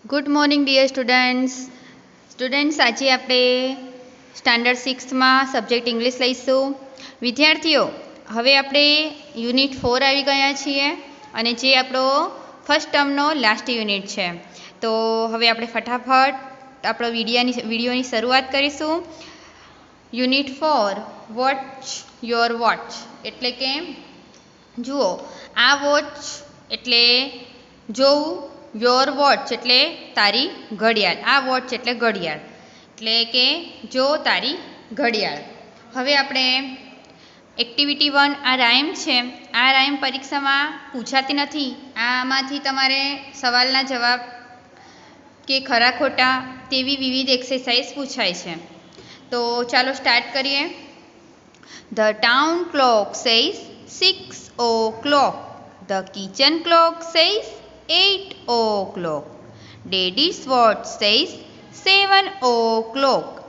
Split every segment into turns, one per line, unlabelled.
Good morning dear students आज आपणे standard 6 में सब्जेक्ट इंग्लिश लईशू। विद्यार्थीओ हवे आपणे यूनिट 4 आई गया छीए अने जे आपणो फर्स्ट टर्मनो लास्ट यूनिट है। तो हवे आपणे फटाफट आपणो विडियोनी शरूआत करीशुं। यूनिट 4 वॉच योर वॉच एटले के जुओ आ वॉच एटले जोवुं, योर वॉच एटले तारी घड़ियाळ, आ वॉच एटले घड़ियाळ एटले के जो तारी घड़ियाळ। हवे आपणे एक्टिविटी 1 आ राइम है। आ राइम परीक्षा में पूछाती नहीं। आमांथी तमारे सवालना जवाब के खरा खोटा तेवी विविध एक्सरसाइज पूछाय छे। तो चलो स्टार्ट करिए। The town clock says 6 o'clock. The kitchen clock says 8 o'clock. Daddy's watch says 7 o'clock.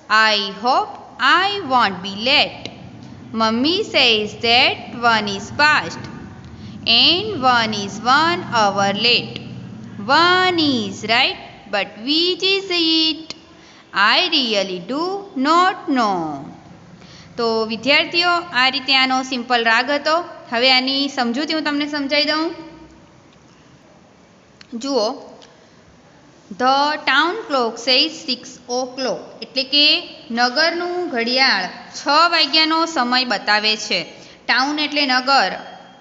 I hope I won't be late. Mummy says that 1 is past and 1 is 1 hour late. 1 is right, but which is it? I really do not know. तो विद्यार्थीओ आ रीते आनो simple राग हतो। हवे आनी समजूती हूँ तमने समझाई दूँ। जुओ ध टाउन क्लॉक सेज 6 o'clock एटले के नगरनु घड़ियाळ 6 वाग्यानो समय बतावे छे। टाउन एटले नगर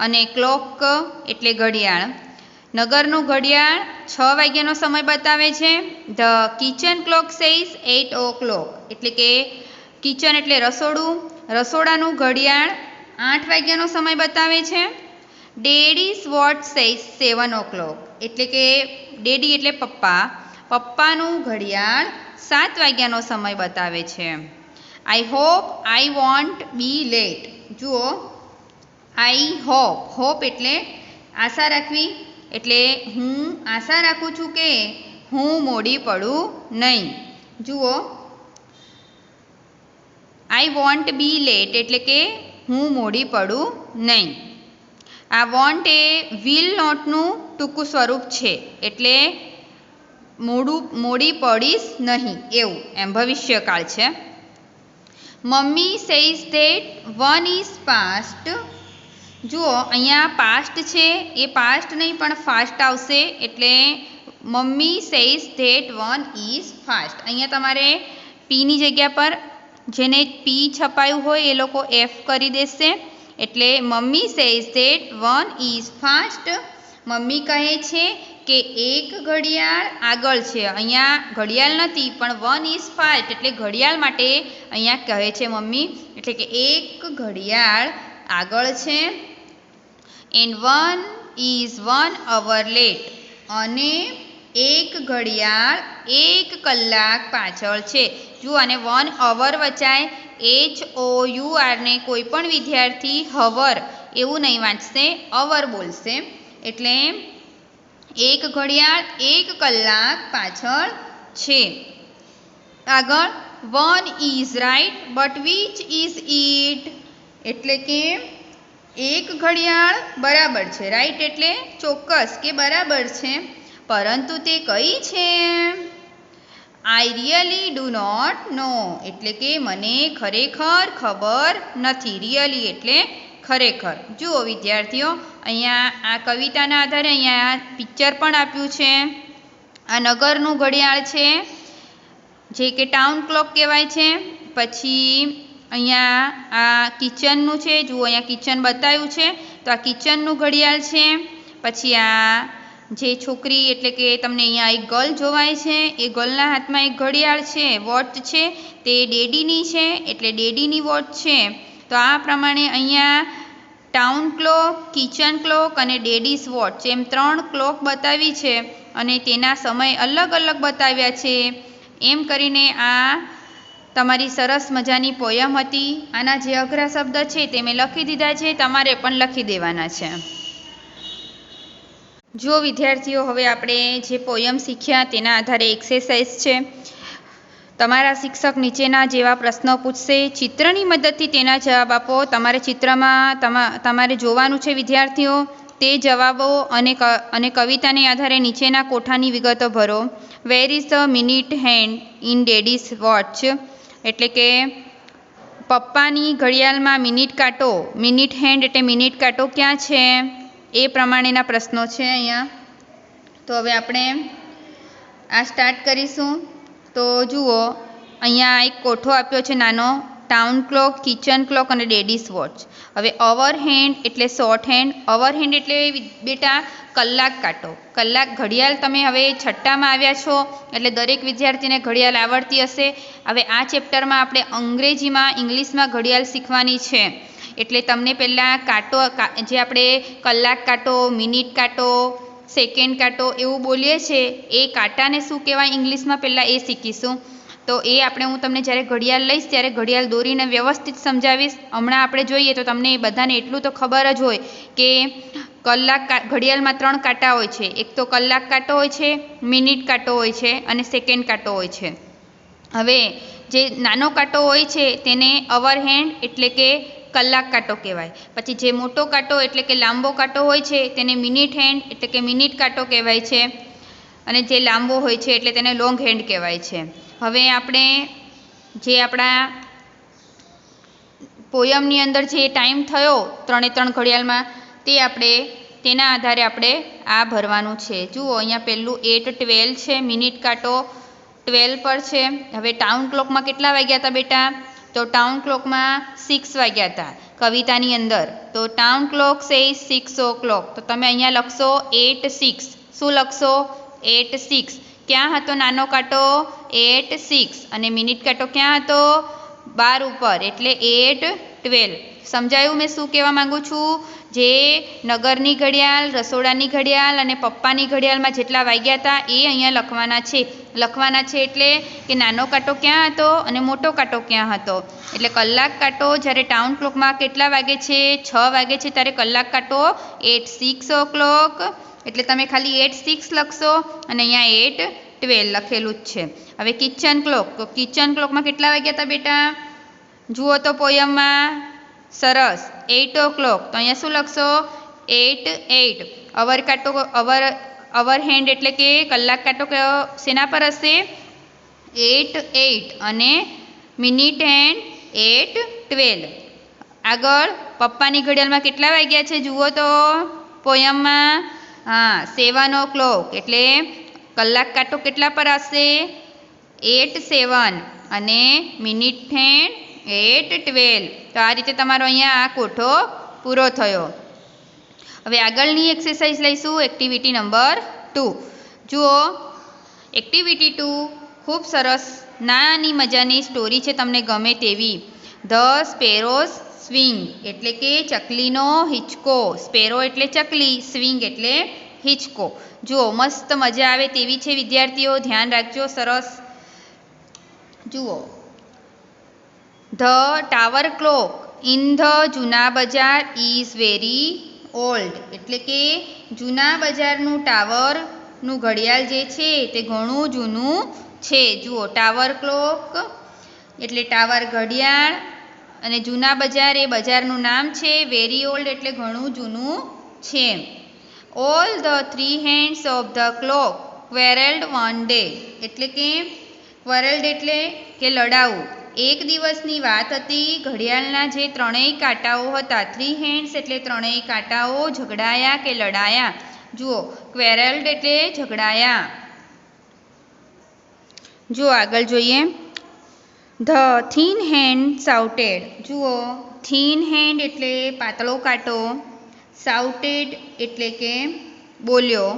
अने क्लॉक एटले घड़ियाळ। नगरनु घड़ियाळ 6 वाग्यानो समय बतावे छे। ध किचन क्लॉक सेज 8 o'clock एटले के किचन एटले रसोड़ू, रसोड़ानु घड़ियाळ 8 वाग्यानो समय बतावे छे। डेडीज वॉच सेज 7 o'clock एटले के डेडी एटले पप्पा, पप्पानु घड़ियाळ 7 वाग्यानो समय बतावे छे। I hope I won't be late. जुओ आई होप, होप एटले आशा राखवी एटले हूँ आशा राखूँ छूँ के हूँ मोडी पड़ू नहीं। जुओ आई वोंट बी लेट एटले के हूँ मोडी पड़ू नहीं। आ वोंट ए विल नॉटनु टूंकू स्वरूप छे एटले मोडी पड़ीश नहीं एवं एम भविष्यकाल छे। Mummy says that 1 is past। जुओ अहींया पास्ट छे ए पास्ट नहीं पण फास्ट आवशे एटले mummy says that 1 is fast। अहींया तमारे पी नी जग्या पर जेने पी छपायु होय ए लोको एफ करी देशे एटले mummy says that 1 is fast। Mummy कहे छे के एक घड़ियाळ आगळ छे। अहींया घड़ियाळ नथी पण 1 is fast एटले घड़ियाळ माटे अहींया कहे छे मम्मी एटले के एक घड़ियाळ आगळ छे। एंड 1 is 1 hour late अने एक घड़ियाळ 1 कलाक पाछळ छे। जो आने 1 hour वचाय HOUR ने कोईपण विद्यार्थी हवर एवं नहीं वांचशे, अवर बोलशे एटले एक घड़ियाळ 1 कलाक पाछळ छे। आगळ 1 is right but which is it एटले के एक घड़ियाळ बराबर छे। राइट एटले चोक्कस के बराबर छे, परंतु ते कई छे? I really do not know एटले के मने खरेखर खबर नथी। रियली एटले खरेखर। जुओ विद्यार्थीओ अहींया आ कविताना आधारे अहींया पिक्चर पण आप्युं छे। आ नगरनु घड़ियाळ छे जे के टाउन क्लॉक कहेवाय छे। पछी अहींया आ किचननु छे। जुओ अहींया किचन बताव्युं छे तो आ किचननु घड़ियाळ छे। पछी आ जे छोकरी एटले के तमने अहींया एक गर्ल जोवाय छे ए गर्लना हाथमां एक घड़ियाळ छे, वॉच छे ते डेडीनी छे एटले डेडीनी वॉच छे। तो आ प्रमाणे अहींया टाउन क्लॉक, किचन क्लॉक अने डेडीज वॉच एम 3 क्लॉक बतावी छे अने तेना समय अलग अलग बताव्या छे। एम करीने आ तमारी सरस मजानी पोयम हती। आना जे अघरा शब्द छे ते मैं लखी दीधा छे, तमारे पण लखी देवाना छे। जो विद्यार्थीओ हवे आपणे जे पोयम शीख्या तेना आधारे एक्सरसाइज छे। तमारा शिक्षक नीचेना जेवा प्रश्नो पूछशे, चित्रनी मददथी तेना जवाब आपो। तमारे चित्रमां तमारे जोवानुं छे विद्यार्थीओ તે જવાબો અને કવિતાને આધારે નીચેના કોઠાની વિગતો ભરો. Where is the minute hand in daddy's watch? એટલે કે પપ્પાની ઘડિયાળમાં મિનિટ હેન્ડ એટલે મિનિટ કાંટો ક્યાં છે? એ પ્રમાણેના પ્રશ્નો છે અહીંયા. તો હવે આપણે આ સ્ટાર્ટ કરીશું. તો જુઓ, અહીંયા એક કોઠો આપ્યો છે નાનો, ટાઉન ક્લોક, કિચન ક્લોક અને ડેડીઝ વોચ. હવે અવર હેન્ડ એટલે શોર્ટ હેન્ડ. અવર હેન્ડ એટલે બેટા કલાક કાંટો. ઘડિયાળ તમે હવે છઠ્ઠામાં આવ્યા છો એટલે દરેક વિદ્યાર્થીને ઘડિયાળ આવડતી હશે. હવે આ ચેપ્ટરમાં આપણે ઇંગ્લિશમાં ઘડિયાળ શીખવાની છે. એટલે તમને પહેલાં કાંટો જે આપણે કલાક કાંટો, મિનિટ કાંટો, સેકન્ડ કાંટો એવું બોલીએ છીએ, એ કાંટાને શું કહેવાય ઇંગ્લિશમાં પહેલાં એ શીખીશું. તો એ હું તમને જ્યારે ઘડિયાળ લઈશ ત્યારે ઘડિયાળ દોરીને વ્યવસ્થિત સમજાવીશ. હમણાં આપણે જોઈએ તો તમને બધાને એટલું તો ખબર જ હોય કે ઘડિયાળમાં 3 કાંટા હોય છે. એક તો કલાક કાંટો હોય છે, મિનિટ કાંટો હોય છે અને સેકન્ડ કાંટો હોય છે. હવે જે નાનો કાંટો હોય છે તેને અવર હેન્ડ એટલે કે કલાક કાંટો કહેવાય. પછી જે મોટો કાંટો એટલે કે લાંબો કાંટો હોય છે તેને મિનિટ હેન્ડ એટલે કે મિનિટ કાંટો કહેવાય છે. અને જે લાંબો હોય છે એટલે તેને લોંગ હેન્ડ કહેવાય છે. હવે આપણે જે આપણા પોયમની અંદર જે ટાઈમ થયો 3 ઘડિયાળમાં તેના આધારે આપણે આ ભરવાનું છે. જુઓ, અહીંયા પહેલું 8:12 છે, મિનિટ કાંટો 12 પર છે. હવે ટાઉન ક્લોકમાં કેટલા વાગ્યા હતા બેટા? તો ટાઉન ક્લોકમાં 6 વાગ્યા હતા કવિતાની અંદર. તો ટાઉન ક્લોક સેઝ 6 o'clock. તો તમે અહીંયા લખશો 8:06. શું લખશો? 8:06. ક્યાં હતો નાનો કાંટો? 8:06. અને મિનિટ કાંટો ક્યાં હતો? 12 ઉપર એટલે 8:12. સમજાયું મેં શું કહેવા માગું છું? જે નગરની ઘડિયાળ, રસોડાની ઘડિયાળ અને પપ્પાની ઘડિયાળમાં જેટલા વાગ્યા હતા એ અહીંયા લખવાના છે. એટલે કે નાનો કાંટો ક્યાં હતો અને મોટો કાંટો ક્યાં હતો. એટલે કલાક કાંટો જ્યારે ટાઉન ક્લોકમાં કેટલા વાગે છે? 6 વાગે છે, ત્યારે કલાક કાંટો 8:06 o'clock. એટલે તમે ખાલી 8:06 લખશો અને અહીંયા 8:12 લખેલું જ છે. હવે કિચન ક્લોક. તો કિચન ક્લોકમાં કેટલા વાગ્યા હતા બેટા? જુઓ તો પોયમમાં, સરસ, 8 o'clock. તો અહીંયા શું લખશો? 8:08. અવર હેન્ડ એટલે કે કલાક કાંટો શેના પર હશે? 8:08. અને મિનિટ હેન્ડ 8:12. આગળ પપ્પાની ઘડિયાળમાં કેટલા વાગ્યા છે? જુઓ તો પોયમમાં, 7 o'clock. એટલે કલાક કાંટો કેટલા પર હશે? 8:07. અને મિનિટ હેન્ડ 8:12. તો આ રીતે તમારો અહીંયા આ કોઠો પૂરો થયો. હવે આગળની એક્સરસાઇઝ લઈશું, એક્ટિવિટી નંબર 2. જુઓ, એક્ટિવિટી 2 ખૂબ સરસ નાની મજાની સ્ટોરી છે, તમને ગમે તેવી. ધ સ્પેરોઝ સ્વિંગ એટલે કે ચકલીનો હિંચકો. સ્પેરો એટલે ચકલી, સ્વિંગ એટલે હિંચકો. જુઓ, મસ્ત મજા આવે તેવી છે વિદ્યાર્થીઓ, ધ્યાન રાખજો. સરસ. જુઓ, the tower clock in the જૂના બજાર ઇઝ વેરી ઓલ્ડ. એટલે કે જૂના બજારનું ટાવરનું ઘડિયાળ જે છે તે ઘણું જૂનું છે. જુઓ, ટાવર ક્લોક એટલે ટાવર ઘડિયાળ અને જૂના બજાર એ બજારનું નામ છે. વેરી ઓલ્ડ એટલે ઘણું જૂનું છે. All the 3 hands of the clock quarrelled one day. એટલે કે ક્વેરલ્ડ એટલે કે લડાવું. એક દિવસની વાત હતી, ઘડિયાળના જે 3 કાંટાઓ હતા, 3 hands એટલે 3 કાંટાઓ ઝઘડાયા કે લડાયા. જુઓ, ક્વેરલ્ડ એટલે ઝઘડાયા. જુઓ, આગળ જોઈએ. The thin hand shouted. જુઓ, થીન હેન્ડ એટલે પાતળો કાંટો, શાઉટેડ એટલે કે બોલ્યો,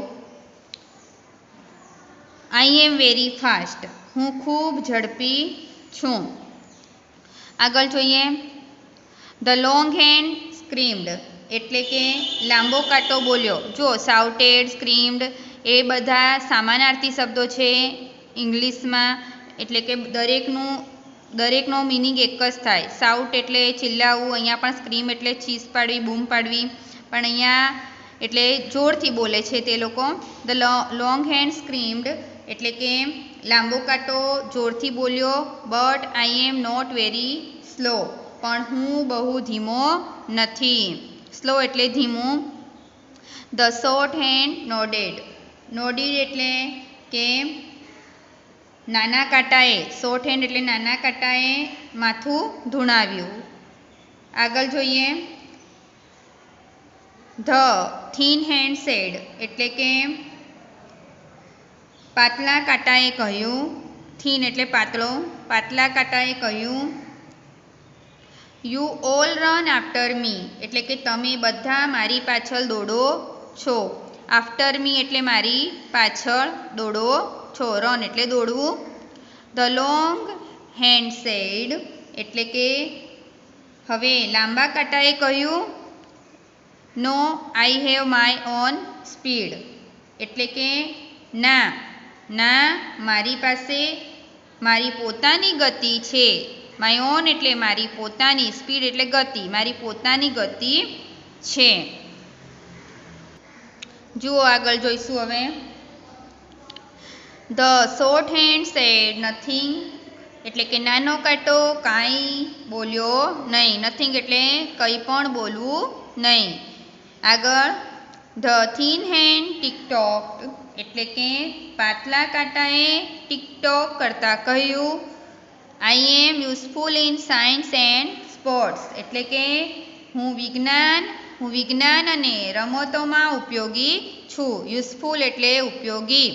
આઈ એમ વેરી ફાસ્ટ. હું ખૂબ ઝડપી છું. આગળ જોઈએ. ધ લોંગ હેન્ડ સ્ક્રીમ્ડ એટલે કે લાંબો કાંટો બોલ્યો. જુઓ, શાઉટેડ, સ્ક્રીમ્ડ એ બધા સમાનાર્થી શબ્દો છે ઇંગ્લિશમાં. એટલે કે દરેકનો મિનિંગ એક જ થાય. શાઉટ એટલે ચિલ્લાવવું, અહીંયા પણ સ્ક્રીમ એટલે ચીસ પાડવી, બૂમ પાડવી, પણ અહીંયા એટલે જોરથી બોલે છે તે લોકો. ધ લોંગ હેન્ડ સ્ક્રીમ્ડ એટલે કે લાંબો કાંટો જોરથી બોલ્યો. But I am not very slow. પણ હું બહુ ધીમો નથી. સ્લો એટલે ધીમું. The short hand nodded. Nodded એટલે કે નાના કાંટાએ, શોર્ટ હેન્ડ એટલે નાના કાંટાએ માથું ધૂણાવ્યું. આગળ જોઈએ. ધ થીન હેન્ડ સેડ એટલે કે પાતળા કાંટાએ કહ્યું. થીન એટલે પાતળો, પાતળા કાંટાએ કહ્યું. યુ ઓલ રન આફ્ટર મી એટલે કે તમે બધા મારી પાછળ દોડો છો. આફ્ટર મી એટલે મારી પાછળ દોડો છો. રન એટલે દોડવું. ધ લોંગ હેન્ડ સેડ એટલે કે હવે લાંબા કાંટાએ કહ્યું. No I have my own speed એટલે કે ના મારી પાસે મારી પોતાની ગતિ છે. માય ઓન એટલે મારી પોતાની, સ્પીડ એટલે ગતિ, મારી પોતાની ગતિ છે. જુઓ આગળ જોઈશું હવે. The short hand said nothing એટલે કે નાનો કાંટો કાંઈ બોલ્યો નહીં. નથિંગ એટલે કંઈ પણ બોલવું નહીં. આગળ. ધ થીન હેન્ડ ટિકટોક એટલે કે પાતળા કાંટાએ ટિકટોક કરતા કહ્યું. I am useful in science and sports એટલે કે હું વિજ્ઞાન અને રમતોમાં ઉપયોગી છું. યુઝફુલ એટલે ઉપયોગી.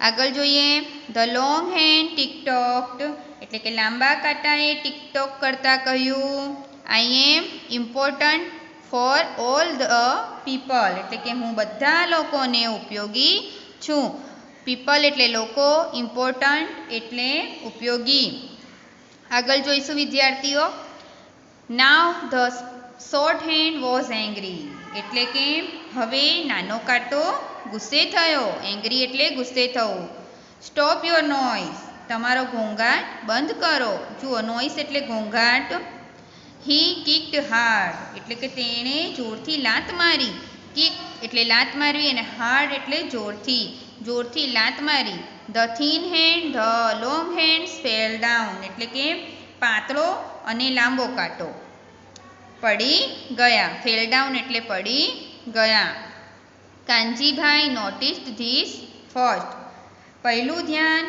આગળ જોઈએ. ધ લોંગ હેન્ડ ટિકટોક્ડ એટલે કે લાંબા કાંટાએ ટિકટોક કરતા કહ્યું. I am important for all the people એટલે કે હું બધા લોકોને ઉપયોગી છું. પીપલ એટલે લોકો, ઇમ્પોર્ટન્ટ એટલે ઉપયોગી. આગળ જોઈશું વિદ્યાર્થીઓ. નાવ the short hand was angry એટલે કે હવે નાનો કાંટો ગુસ્સે થયો. એંગ્રી એટલે ગુસ્સે થવું. સ્ટોપ યોર નોઇઝ તમારો ઘોંઘાટ બંધ કરો. જુઓ નોઇઝ એટલે ઘોંઘાટ. હી કિક્ડ હાર્ડ એટલે કે તેણે જોરથી લાત મારી. કિક એટલે લાત મારવી અને હાર્ડ એટલે જોરથી લાત મારી. The thin hand the long hands fell down એટલે કે પાતળો અને લાંબો કાંટો પડી ગયા. ફેલ ડાઉન એટલે પડી ગયા. કાનજીભાઈ નોટિસ્ડ ધીસ ફર્સ્ટ પહેલું ધ્યાન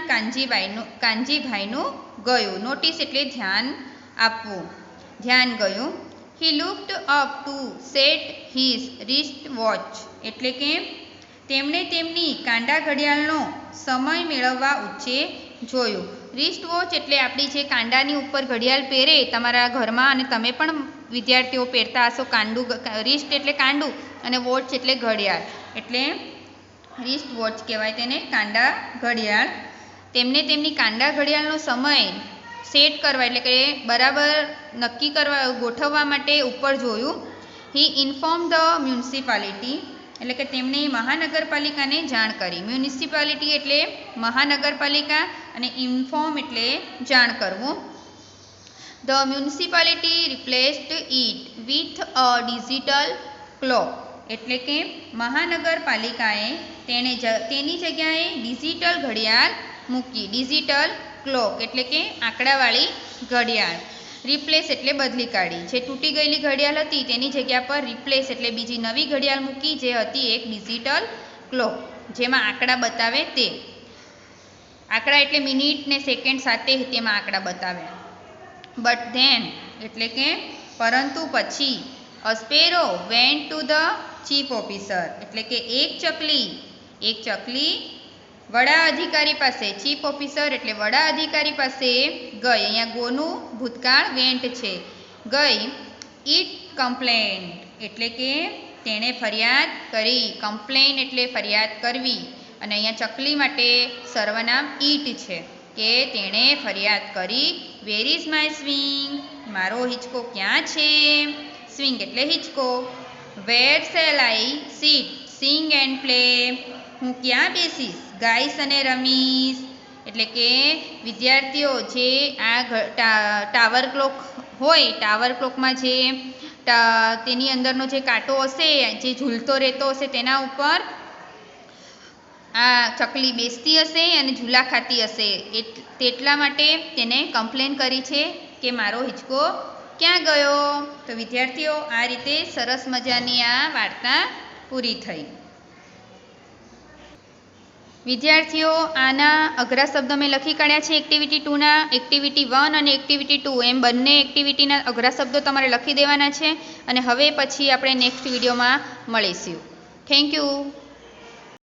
કાનજીભાઈનું ગયું. નોટિસ એટલે ધ્યાન આપવું, ધ્યાન ગયું. He looked up to set his wrist watch એટલે કે તેમણે તેમની કાંડા ઘડિયાળનો સમય મેળવવા ઊંચે જોયું. રિસ્ટ વોચ એટલે આપણી જે કાંડાની ઉપર ઘડિયાળ પહેરે તમારા ઘરમાં, અને તમે પણ વિદ્યાર્થીઓ પહેરતા હશો. રિસ્ટ એટલે કાંડું અને વોચ એટલે ઘડિયાળ, એટલે રિસ્ટ વોચ કહેવાય તેને, કાંડા ઘડિયાળ. તેમને તેમની કાંડા ઘડિયાળનો સમય સેટ કરવા એટલે કે બરાબર નક્કી કરવા, ગોઠવવા માટે ઉપર જોયું. હી ઇન્ફોર્મ ધ મ્યુનિસિપાલિટી એટલે કે તેમણે મહાનગરપાલિકાને જાણ કરી. મ્યુનિસિપાલિટી એટલે મહાનગરપાલિકા અને ઇન્ફોર્મ એટલે જાણ કરવું. The municipality replaced it with a digital clock એટલે કે મહાનગરપાલિકાએ તેની જગ્યાએ ડિજિટલ ઘડિયાળ મૂકી. ડિજિટલ ક્લોક એટલે કે આંકડાવાળી ઘડિયાળ. રિપ્લેસ એટલે બદલી કાઢી. જે તૂટી ગયેલી ઘડિયાળ હતી તેની જગ્યા પર રિપ્લેસ એટલે બીજી નવી ઘડિયાળ મૂકી, જે હતી એક ડિજિટલ ક્લોક, જેમાં આંકડા બતાવે તે. આંકડા એટલે મિનિટ ને સેકન્ડ સાથે તેમાં આંકડા બતાવે. બટ ધેન એટલે કે પરંતુ પછી. A sparrow went to the chief officer એટલે કે એક ચકલી વડા અધિકારી પાસે. ચીફ ઓફિસર એટલે વડા અધિકારી પાસે ગઈ. અહીંયા ગોનું ભૂતકાળ વેન્ટ છે, ગઈ. ઇટ કમ્પ્લેન એટલે કે તેણે ફરિયાદ કરી. કમ્પ્લેન એટલે ફરિયાદ કરવી, અને અહીંયા ચકલી માટે સર્વનામ ઈટ છે કે તેણે ફરિયાદ કરી. વેર ઇઝ માય સ્વિંગ મારો હિંચકો ક્યાં છે? સ્વિંગ એટલે હિંચકો. Where shall I sit sing and play હું ક્યાં બેસીશ, ગાઈશ અને રમીશ. એટલે કે વિદ્યાર્થીઓ જે આ ટાવર ક્લોક હોય, ટાવર ક્લોકમાં જે તેની અંદરનો જે કાંટો હશે, જે ઝૂલતો રહેતો હશે, તેના ઉપર આ ચકલી બેસતી હશે અને ઝૂલા ખાતી હશે. તેટલા માટે તેને કમ્પ્લેન કરી છે કે મારો હિંચકો ક્યાં ગયો. તો વિદ્યાર્થીઓ આ રીતે સરસ મજાની આ વાર્તા પૂરી થઈ. વિદ્યાર્થીઓ, આના અઘરા શબ્દો મેં લખી કાઢ્યા છે એક્ટિવિટી 2ના. એક્ટિવિટી 1 અને એક્ટિવિટી 2 એમ બંને એક્ટિવિટીના અઘરા શબ્દો તમારે લખી દેવાના છે. અને હવે પછી આપણે નેક્સ્ટ વિડીયોમાં મળીશું. Thank you.